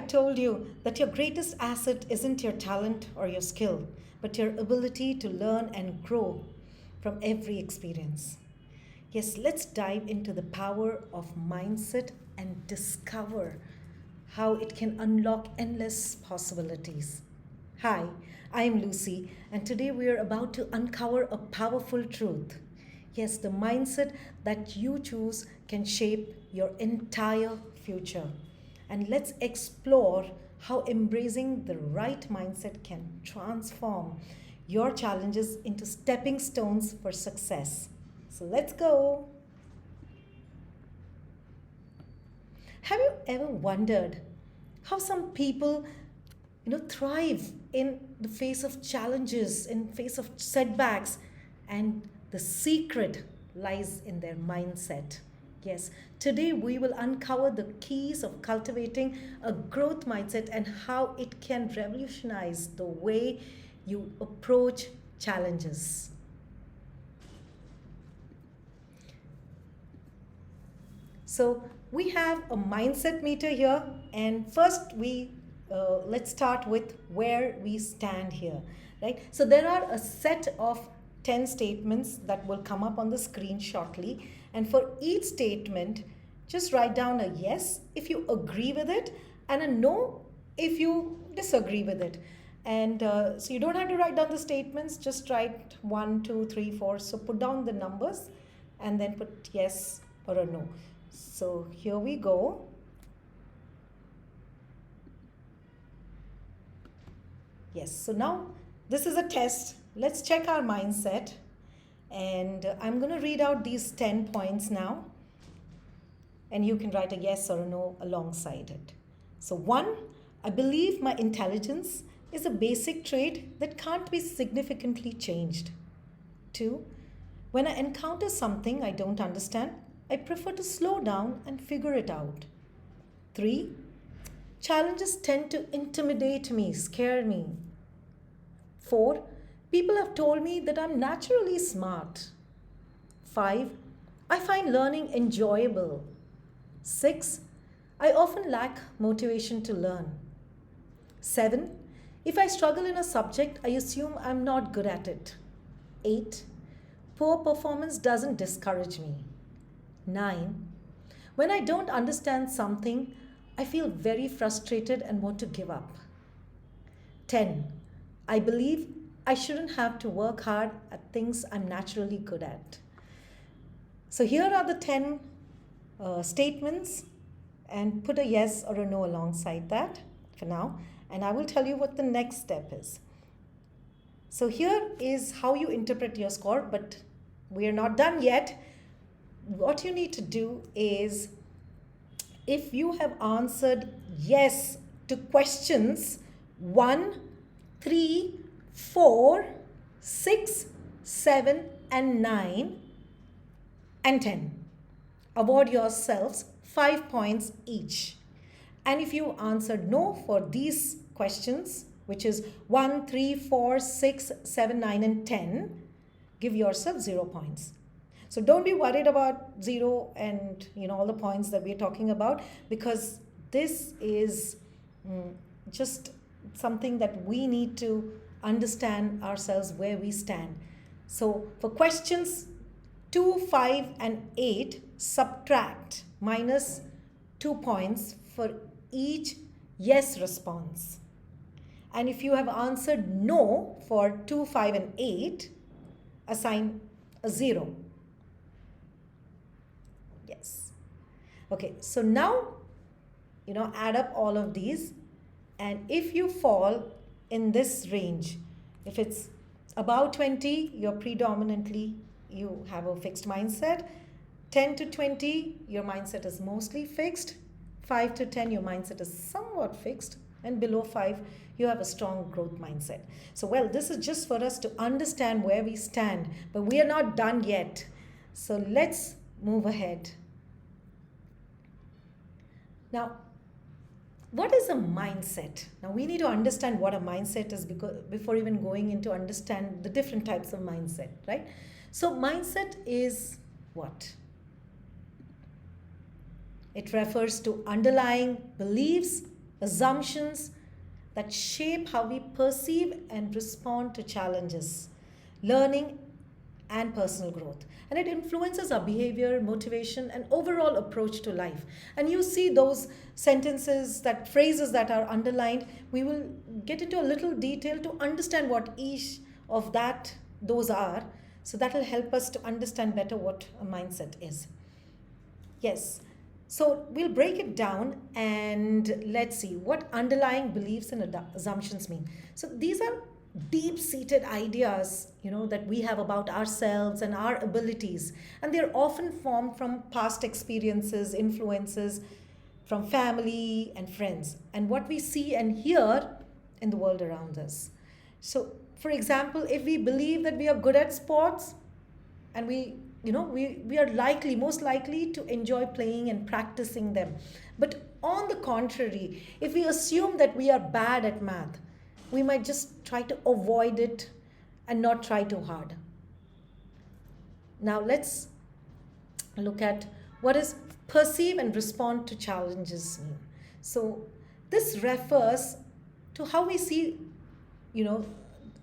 told you that your greatest asset isn't your talent or your skill, but your ability to learn and grow from every experience. Yes, let's dive into the power of mindset and discover how it can unlock endless possibilities. Hi, I'm Lucy, and today we are about to uncover a powerful truth. Yes, the mindset that you choose can shape your entire future. And let's explore how embracing the right mindset can transform your challenges into stepping stones for success. So let's go. Have you ever wondered how some people thrive in the face of challenges, in face of setbacks, and the secret lies in their mindset? Yes, today we will uncover the keys of cultivating a growth mindset and how it can revolutionize the way you approach challenges. So we have a mindset meter here, and first we let's start with where we stand here, right? So there are a set of 10 statements that will come up on the screen shortly, and for each statement, just write down a yes if you agree with it and a no if you disagree with it. And so you don't have to write down the statements, just write 1, 2, 3, 4. So put down the numbers and then put yes or a no. So here we go. Yes, so now this is a test. Let's check our mindset. And I'm going to read out these 10 points now. And you can write a yes or a no alongside it. So 1, I believe my intelligence is a basic trait that can't be significantly changed. 2, when I encounter something I don't understand, I prefer to slow down and figure it out. 3, challenges tend to intimidate me, scare me. 4, people have told me that I'm naturally smart. 5, I find learning enjoyable. 6, I often lack motivation to learn. 7, if I struggle in a subject, I assume I'm not good at it. 8, poor performance doesn't discourage me. 9, when I don't understand something, I feel very frustrated and want to give up. 10, I believe I shouldn't have to work hard at things I'm naturally good at. So here are the 10 statements, and put a yes or a no alongside that for now. And I will tell you what the next step is. So here is how you interpret your score, but we are not done yet. What you need to do is, if you have answered yes to questions 1, 3, 4, 6, 7, and 9, and 10, award yourselves 5 points each. And if you answered no for these questions, which is 1, 3, 4, 6, 7, 9, and 10, give yourself 0 points. So don't be worried about 0 and all the points that we're talking about, because this is just something that we need to understand ourselves where we stand. So for questions 2, 5, and 8, subtract minus 2 points for each yes response. And if you have answered no for 2, 5, and 8, assign a 0. Yes. Okay, so now, add up all of these. And if you fall in this range, if it's above 20, you have a fixed mindset. 10 to 20, your mindset is mostly fixed. 5 to 10, your mindset is somewhat fixed. And below 5, you have a strong growth mindset. So, this is just for us to understand where we stand, but we are not done yet. So let's move ahead. Now, what is a mindset? Now, we need to understand what a mindset is before even going into understand the different types of mindset, right? So, mindset is what? It refers to underlying beliefs, assumptions that shape how we perceive and respond to challenges, learning, and personal growth. And it influences our behavior, motivation, and overall approach to life. And you see those sentences, that phrases that are underlined, we will get into a little detail to understand what each of those are. So that will help us to understand better what a mindset is. Yes. So we'll break it down and let's see what underlying beliefs and assumptions mean. So these are deep-seated ideas, that we have about ourselves and our abilities, and they're often formed from past experiences, influences from family and friends, and what we see and hear in the world around us. So, for example, if we believe that we are good at sports, and we are most likely to enjoy playing and practicing them. But on the contrary, if we assume that we are bad at math, we might just try to avoid it and not try too hard. Now let's look at what is perceive and respond to challenges mean. So this refers to how we see,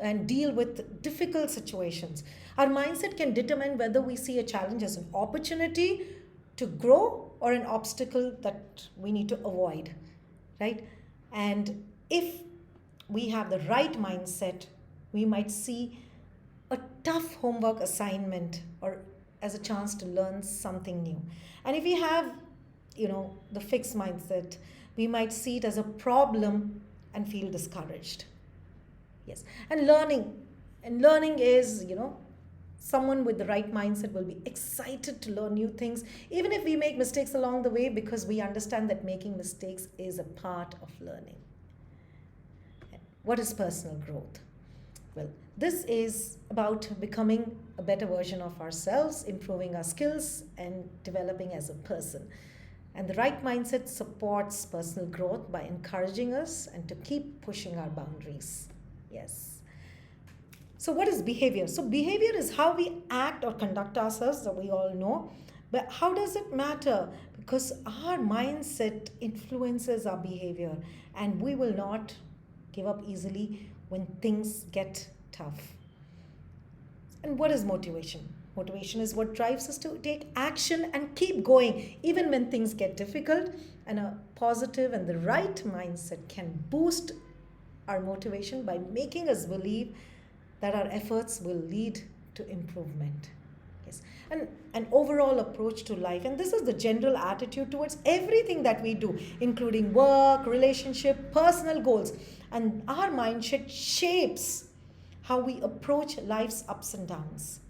and deal with difficult situations. Our mindset can determine whether we see a challenge as an opportunity to grow or an obstacle that we need to avoid, right? And if we have the right mindset, we might see a tough homework assignment or as a chance to learn something new. And if we have, the fixed mindset, we might see it as a problem and feel discouraged. Yes. And learning is, someone with the right mindset will be excited to learn new things, even if we make mistakes along the way, because we understand that making mistakes is a part of learning. What is personal growth? Well, this is about becoming a better version of ourselves, improving our skills, and developing as a person. And the right mindset supports personal growth by encouraging us and to keep pushing our boundaries. Yes. So what is behavior? So behavior is how we act or conduct ourselves, that we all know. But how does it matter? Because our mindset influences our behavior, and we will not give up easily when things get tough. And what is motivation? Motivation is what drives us to take action and keep going even when things get difficult. And a positive and the right mindset can boost our motivation by making us believe that our efforts will lead to improvement. Yes. And an overall approach to life. And this is the general attitude towards everything that we do, including work, relationship, personal goals. And our mindset shapes how we approach life's ups and downs.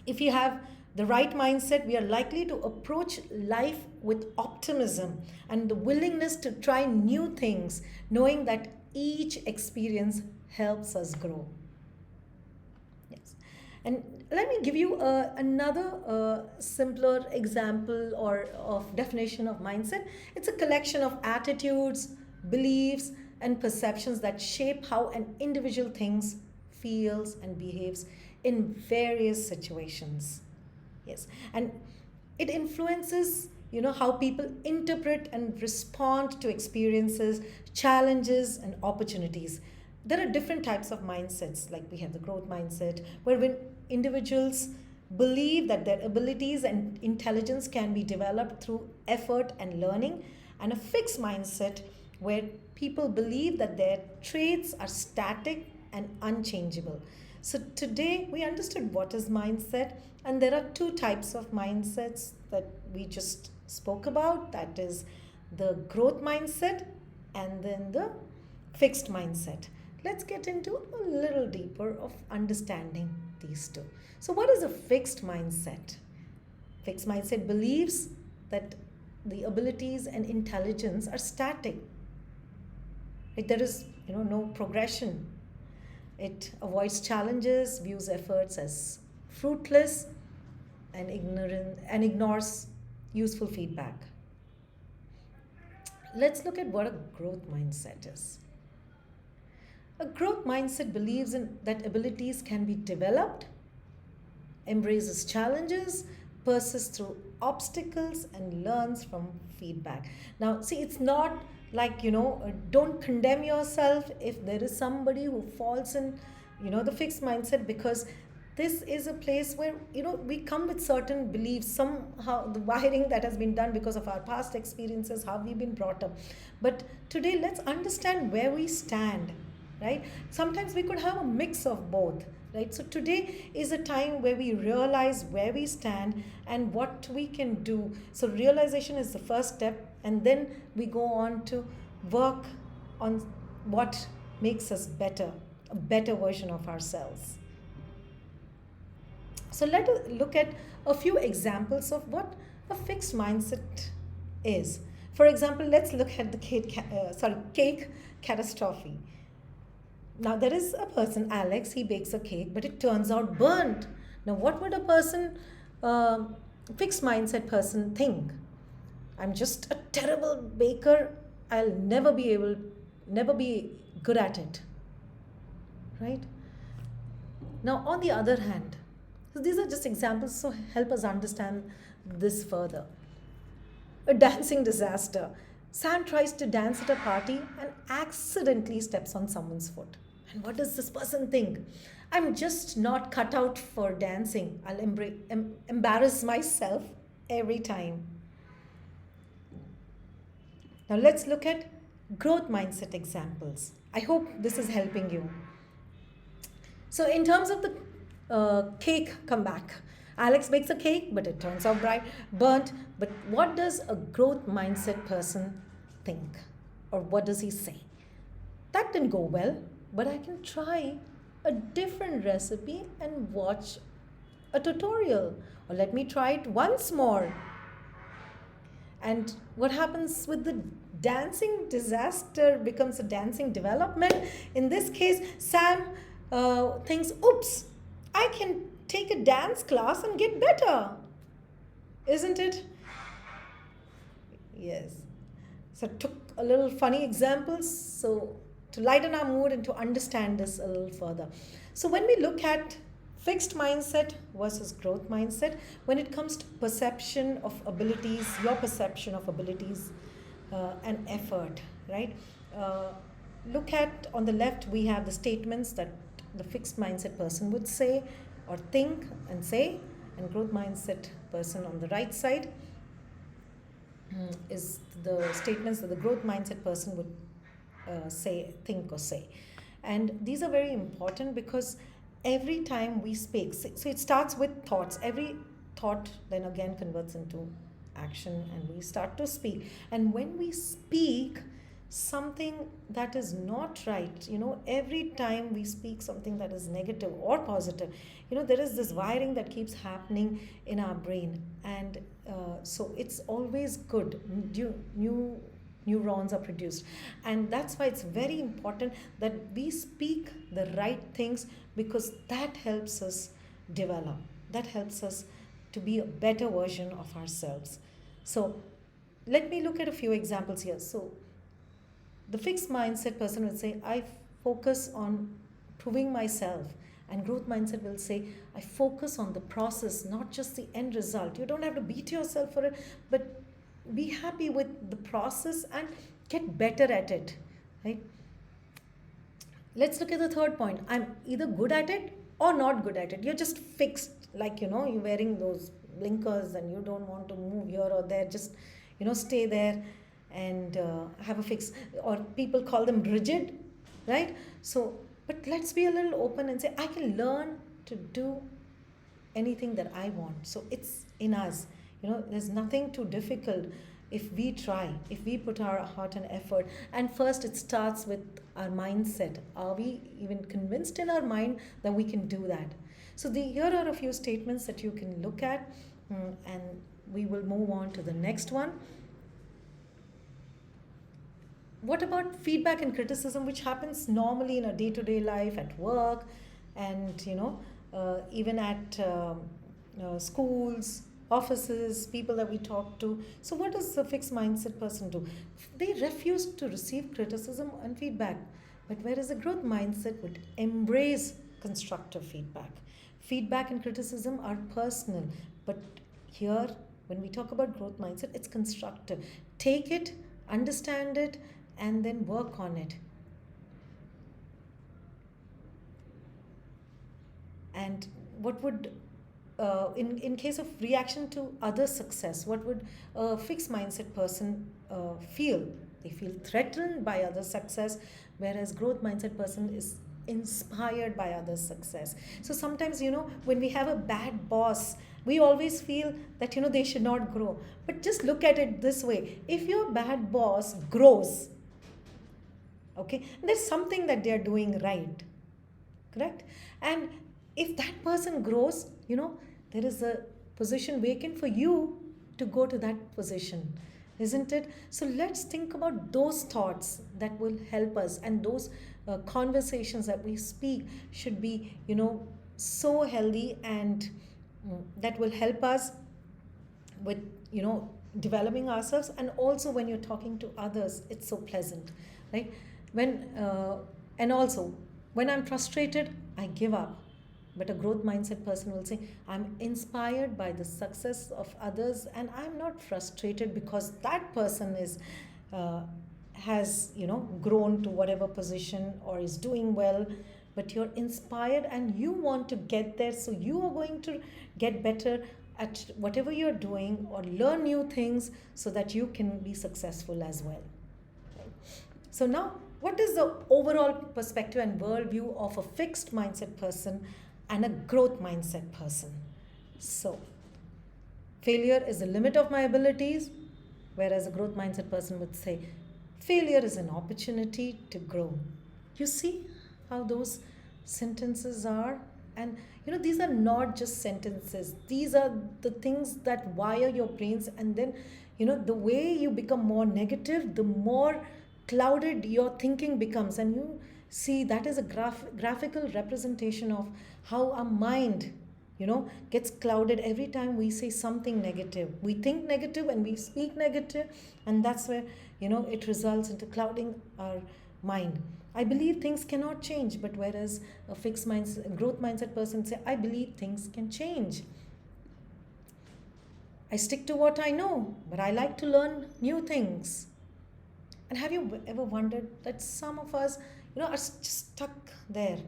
If you have the right mindset, we are likely to approach life with optimism and the willingness to try new things, knowing that each experience helps us grow. Yes. And let me give you another simpler example or of definition of mindset. It's a collection of attitudes, beliefs, and perceptions that shape how an individual thinks, feels, and behaves in various situations. Yes. And it influences, how people interpret and respond to experiences, challenges, and opportunities. There are different types of mindsets, like we have the growth mindset, where when individuals believe that their abilities and intelligence can be developed through effort and learning, and a fixed mindset where people believe that their traits are static and unchangeable. So today we understood what is mindset, and there are two types of mindsets that we just spoke about. That is the growth mindset and then the fixed mindset. Let's get into a little deeper of understanding these two. So what is a fixed mindset? Fixed mindset believes that the abilities and intelligence are static. There is, no progression. It avoids challenges, views efforts as fruitless, and ignorant, and ignores useful feedback. Let's look at what a growth mindset is. A growth mindset believes in that abilities can be developed, embraces challenges, persists through obstacles, and learns from feedback. Now, see, it's not like, don't condemn yourself if there is somebody who falls in, the fixed mindset, because this is a place where, we come with certain beliefs, somehow the wiring that has been done because of our past experiences, how we've been brought up. But today, let's understand where we stand, right? Sometimes we could have a mix of both, right? So today is a time where we realize where we stand and what we can do. So realization is the first step, and then we go on to work on what makes us better, a better version of ourselves. So let us look at a few examples of what a fixed mindset is. For example, let's look at the cake catastrophe. Now, there is a person, Alex, he bakes a cake, but it turns out burnt. Now, what would a person, fixed mindset person, think? I'm just a terrible baker. I'll never be good at it. Right? Now, on the other hand, so these are just examples, so help us understand this further. A dancing disaster. Sam tries to dance at a party and accidentally steps on someone's foot. And what does this person think? I'm just not cut out for dancing. I'll embarrass myself every time. Now let's look at growth mindset examples. I hope this is helping you. So in terms of the cake comeback, Alex bakes a cake, but it turns out burnt. But what does a growth mindset person think? Or what does he say? That didn't go well, but I can try a different recipe and watch a tutorial. Or let me try it once more. And what happens with the dancing disaster becomes a dancing development. In this case, Sam thinks, oops, I can take a dance class and get better. Isn't it? Yes. So took a little funny examples so to lighten our mood and to understand this a little further. So when we look at fixed mindset versus growth mindset, when it comes to perception of abilities, your perception of abilities and effort, right? Look at on the left, we have the statements that the fixed mindset person would say or think and say, and growth mindset person on the right side is the statements that the growth mindset person would think or say. And these are very important because every time we speak, so it starts with thoughts. Every thought then again converts into action and we start to speak. And when we speak something that is not right, every time we speak something that is negative or positive, there is this wiring that keeps happening in our brain. And so it's always good. New neurons are produced. And that's why it's very important that we speak the right things, because that helps us develop. That helps us to be a better version of ourselves. So let me look at a few examples here. So the fixed mindset person will say, I focus on proving myself. And growth mindset will say, I focus on the process, not just the end result. You don't have to beat yourself for it, but be happy with the process and get better at it, right? Let's look at the third point. I'm either good at it or not good at it. You're just fixed, like, you're wearing those blinkers and you don't want to move here or there. Just, stay there and have a fix. Or people call them rigid, right? So, but let's be a little open and say, I can learn to do anything that I want. So it's in us. There's nothing too difficult if we try, if we put our heart and effort. And first, it starts with our mindset. Are we even convinced in our mind that we can do that? So here are a few statements that you can look at, and we will move on to the next one. What about feedback and criticism, which happens normally in a day-to-day life, at work, and even at schools, offices, people that we talk to? So what does the fixed mindset person do? They refuse to receive criticism and feedback. But whereas a growth mindset would embrace constructive feedback. Feedback and criticism are personal, but here when we talk about growth mindset, it's constructive. Take it, understand it, and then work on it. And what would, in case of reaction to other success, what would a fixed mindset person feel? They feel threatened by other success, whereas growth mindset person is inspired by other success. So sometimes, when we have a bad boss, we always feel that, they should not grow. But just look at it this way. If your bad boss grows, okay, there's something that they are doing right, correct? And if that person grows, there is a position vacant for you to go to that position, isn't it? So let's think about those thoughts that will help us, and those conversations that we speak should be, so healthy, and that will help us with, developing ourselves. And also when you're talking to others, it's so pleasant, right? And also when I'm frustrated, I give up. But a growth mindset person will say, I'm inspired by the success of others, and I'm not frustrated because that person has grown to whatever position or is doing well. But you're inspired and you want to get there, so you are going to get better at whatever you're doing or learn new things so that you can be successful as well. So now, what is the overall perspective and worldview of a fixed mindset person and a growth mindset person? So, failure is the limit of my abilities, whereas a growth mindset person would say, failure is an opportunity to grow. You see how those sentences are? And these are not just sentences, these are the things that wire your brains. And then, the way you become more negative, the more clouded your thinking becomes. And you see, that is a graphical representation of how our mind, gets clouded every time we say something negative. We think negative and we speak negative, and that's where, it results into clouding our mind. I believe things cannot change, but whereas a fixed mindset, growth mindset person say, I believe things can change. I stick to what I know, but I like to learn new things. And have you ever wondered that some of us, are just stuck there,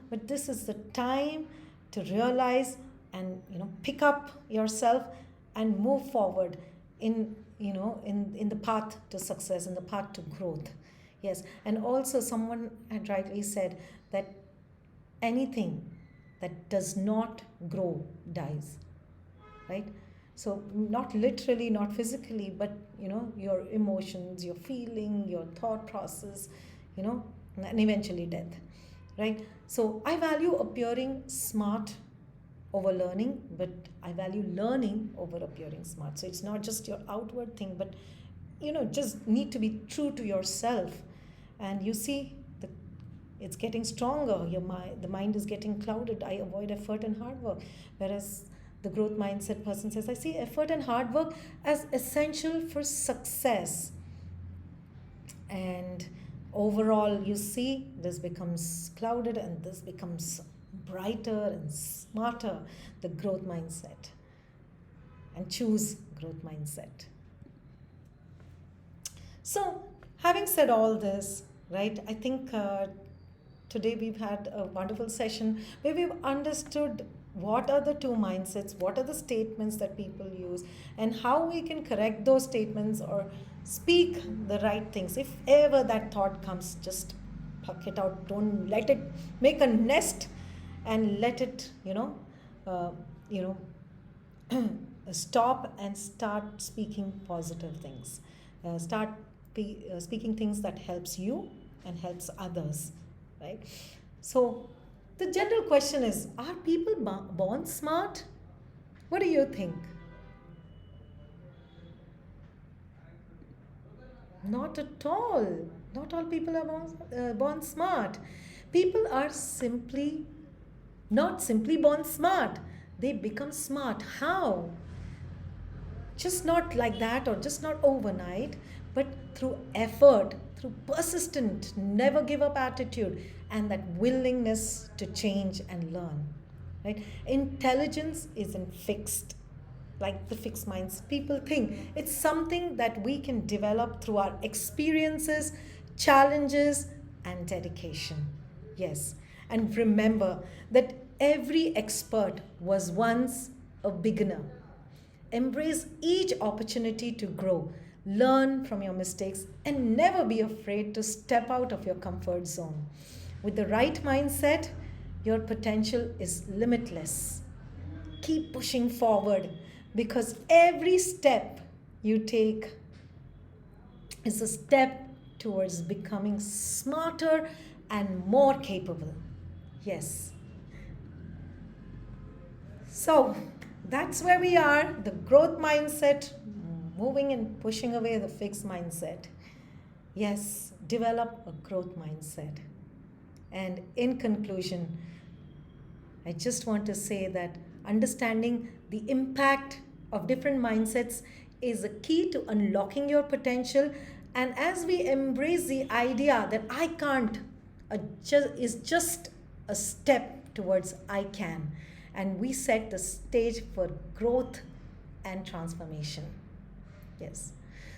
but this is the time to realize and, pick up yourself and move forward in the path to success, in the path to growth. Yes, and also someone had rightly said that anything that does not grow dies, right? So not literally, not physically, but your emotions, your feeling, your thought process, and eventually death, right? So I value appearing smart over learning, but I value learning over appearing smart. So it's not just your outward thing, but just need to be true to yourself. And you see, it's getting stronger. The mind is getting clouded. I avoid effort and hard work. Whereas the growth mindset person says, I see effort and hard work as essential for success. And overall, you see, this becomes clouded and this becomes brighter and smarter, the growth mindset. And choose growth mindset. So, having said all this, right, I think today we've had a wonderful session where we've understood what are the two mindsets, what are the statements that people use, and how we can correct those statements or speak the right things. If ever that thought comes, just pluck it out. Don't let it make a nest, and let it, stop and start speaking positive things. Start speaking things that helps you and helps others, right? So the general question is, are people born smart? What do you think? Not at all. Not all people are born smart. People are not simply born smart. They become smart. How? Just not like that, or just not overnight, but through effort, through persistent, never give up attitude, and that willingness to change and learn. Right? Intelligence isn't fixed. like the fixed minds people think. It's something that we can develop through our experiences, challenges, and dedication. Yes. And remember that every expert was once a beginner. Embrace each opportunity to grow, learn from your mistakes, and never be afraid to step out of your comfort zone. With the right mindset, your potential is limitless. Keep pushing forward because every step you take is a step towards becoming smarter and more capable. Yes. So that's where we are, the growth mindset, moving and pushing away the fixed mindset. Yes, develop a growth mindset. And in conclusion, I just want to say that understanding the impact of different mindsets is a key to unlocking your potential. And as we embrace the idea that I can't is just a step towards I can, and we set the stage for growth and transformation. Yes.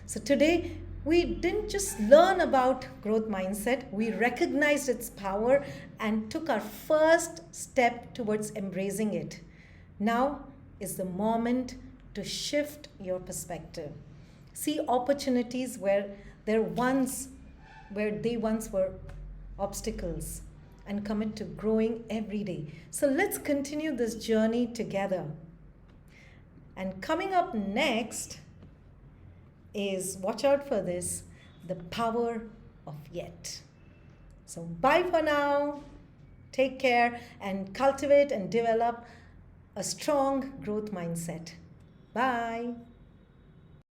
So today we didn't just learn about growth mindset, we recognized its power and took our first step towards embracing it. Now is the moment to shift your perspective. See opportunities where they once were obstacles, and commit to growing every day. So let's continue this journey together. And coming up next is, watch out for this, the power of yet. So bye for now. Take care and cultivate and develop a strong growth mindset. Bye.